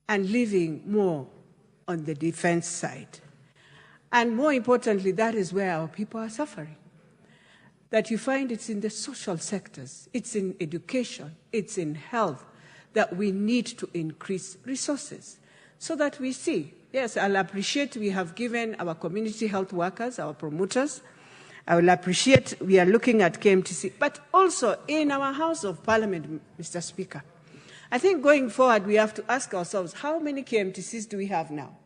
and living more on the defense side. And more importantly, that is where our people are suffering. That you find it's in the social sectors, it's in education, it's in health, that we need to increase resources so that we see. Yes, I'll appreciate we have given our community health workers, our promoters. I will appreciate we are looking at KMTC, but also in our House of Parliament, Mr. Speaker. I think going forward, we have to ask ourselves, how many KMTCs do we have now?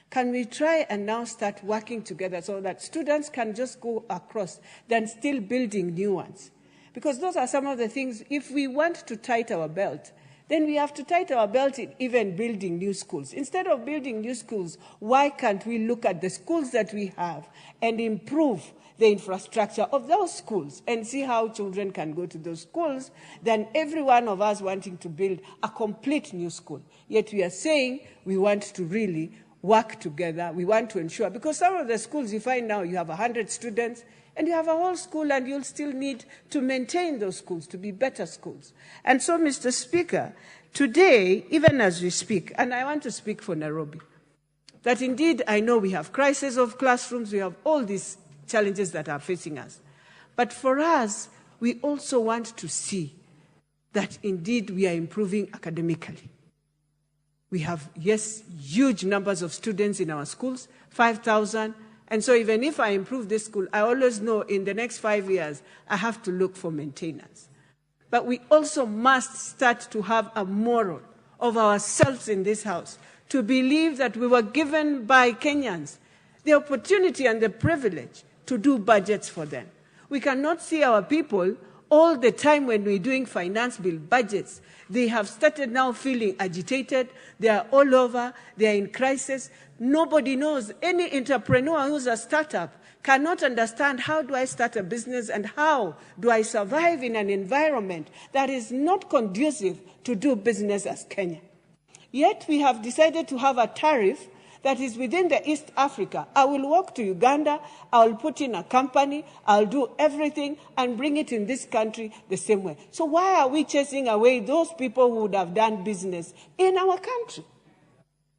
Can we try and now start working together so that students can just go across than still building new ones? Because those are some of the things, if we want to tighten our belt, then we have to tighten our belt in even building new schools. Instead of building new schools, why can't we look at the schools that we have and improve the infrastructure of those schools and see how children can go to those schools than every one of us wanting to build a complete new school? Yet we are saying we want to really work together. We want to ensure, because some of the schools you find now, you have 100 students, and you have a whole school, and you'll still need to maintain those schools to be better schools. And so, Mr. Speaker, today, even as we speak, and I want to speak for Nairobi, that indeed I know we have crisis of classrooms, we have all these challenges that are facing us. But for us, we also want to see that indeed we are improving academically. We have, yes, huge numbers of students in our schools, 5,000. And so even if I improve this school, I always know in the next 5 years, I have to look for maintenance. But we also must start to have a moral of ourselves in this house to believe that we were given by Kenyans the opportunity and the privilege to do budgets for them. We cannot see our people all the time when we're doing finance bill budgets. They have started now feeling agitated. They are all over. They are in crisis. Nobody knows. Any entrepreneur who's a startup cannot understand, how do I start a business and how do I survive in an environment that is not conducive to do business as Kenya. Yet we have decided to have a tariff that is within the East Africa. I will walk to Uganda, I will put in a company, I'll do everything and bring it in this country the same way. So why are we chasing away those people who would have done business in our country?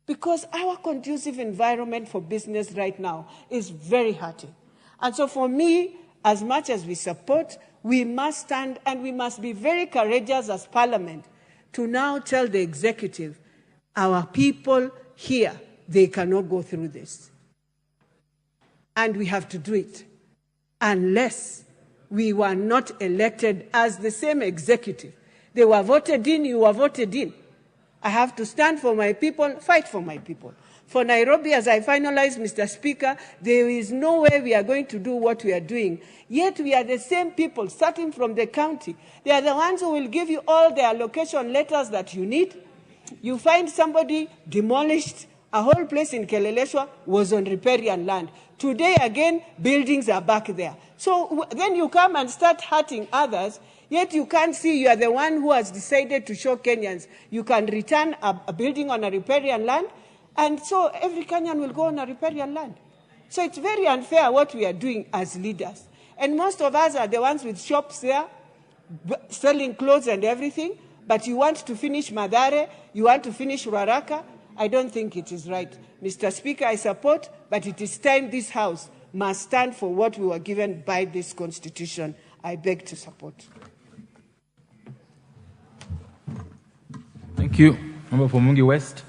Because our conducive environment for business right now is very hurting. And so for me, as much as we support, we must stand and we must be very courageous as Parliament to now tell the executive, our people here, they cannot go through this. And we have to do it unless we were not elected as the same executive. They were voted in, you were voted in. I have to stand for my people, fight for my people. For Nairobi, as I finalize, Mr. Speaker, there is no way we are going to do what we are doing. Yet we are the same people, starting from the county. They are the ones who will give you all the allocation letters that you need. You find somebody demolished. A whole place in Keleleshwa was on riparian land. Today, again, buildings are back there. So then you come and start hurting others, yet you can't see you are the one who has decided to show Kenyans you can return a building on a riparian land, and so every Kenyan will go on a riparian land. So it's very unfair what we are doing as leaders. And most of us are the ones with shops there, selling clothes and everything, but you want to finish Madare, you want to finish Ruaraka. I don't think it is right. Mr. Speaker, I support, but it is time this House must stand for what we were given by this Constitution. I beg to support. Thank you. Member for Mungi West.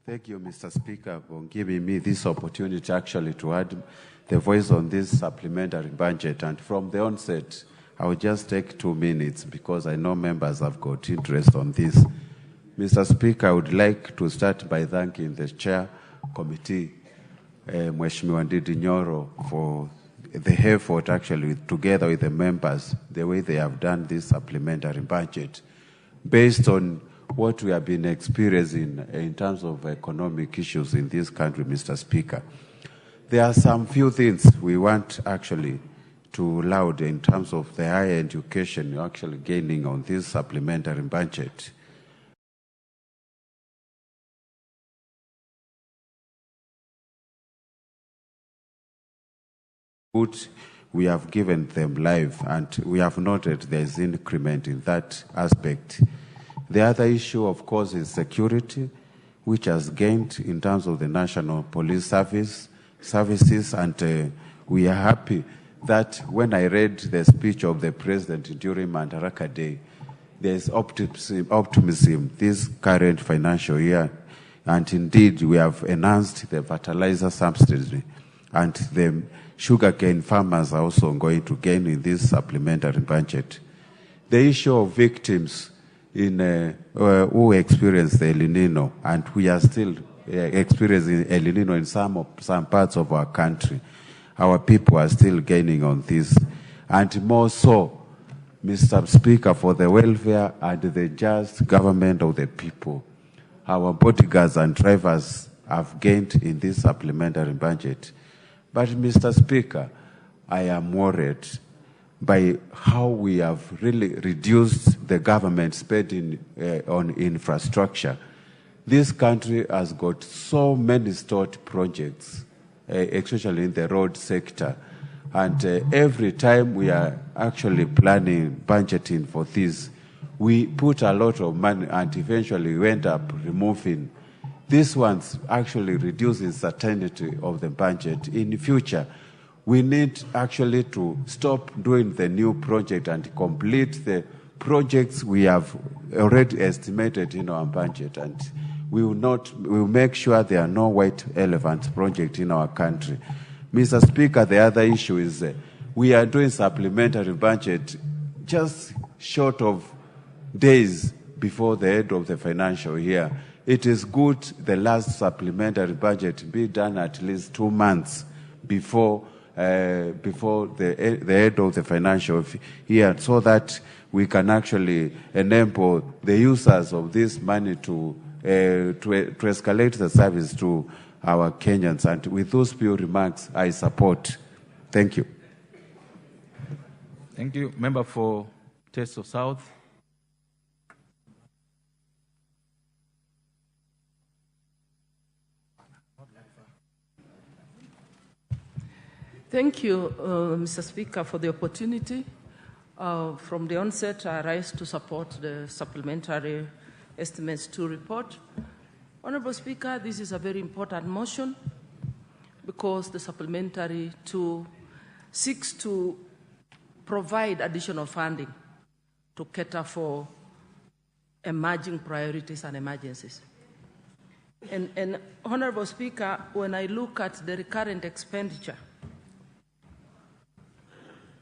Thank you, Mr. Speaker, for giving me this opportunity actually to add the voice on this supplementary budget. And from the onset, I will just take 2 minutes because I know members have got interest on this. Mr. Speaker, I would like to start by thanking the Chair Committee, Mheshimiwa Ndindi Nyoro, for the effort actually together with the members, the way they have done this supplementary budget, based on what we have been experiencing in terms of economic issues in this country, Mr. Speaker. There are some few things we want actually to laud in terms of the higher education you're actually gaining on this supplementary budget. We have given them life, and we have noted there is increment in that aspect. The other issue, of course, is security, which has gained in terms of the National Police Services, and we are happy that when I read the speech of the President during Mandaraka Day, there's optimism this current financial year, and indeed we have enhanced the fertilizer subsidy, and the sugarcane farmers are also going to gain in this supplementary budget. The issue of victims who experienced the El Nino, and we are still experiencing El Nino in some parts of our country. Our people are still gaining on this. And more so, Mr. Speaker, for the welfare and the just government of the people, our bodyguards and drivers have gained in this supplementary budget. But, Mr. Speaker, I am worried by how we have really reduced the government spending on infrastructure. This country has got so many stored projects, especially in the road sector. And every time we are actually planning, budgeting for this, we put a lot of money and eventually we end up removing. These ones actually reducing certainty of the budget. In the future, we need actually to stop doing the new project and complete the projects we have already estimated in our budget. And we will make sure there are no white elephant projects in our country. Mr. Speaker, the other issue is we are doing supplementary budget just short of days before the end of the financial year. It is good the last supplementary budget be done at least 2 months before the end of the financial year, so that we can actually enable the users of this money to escalate the service to our Kenyans. And with those few remarks, I support. Thank you. Thank you. Member for Teso South. Thank you, Mr. Speaker, for the opportunity. From the onset, I rise to support the Supplementary Estimates 2 report. Honorable Speaker, this is a very important motion because the Supplementary 2 seeks to provide additional funding to cater for emerging priorities and emergencies. And Honorable Speaker, when I look at the recurrent expenditure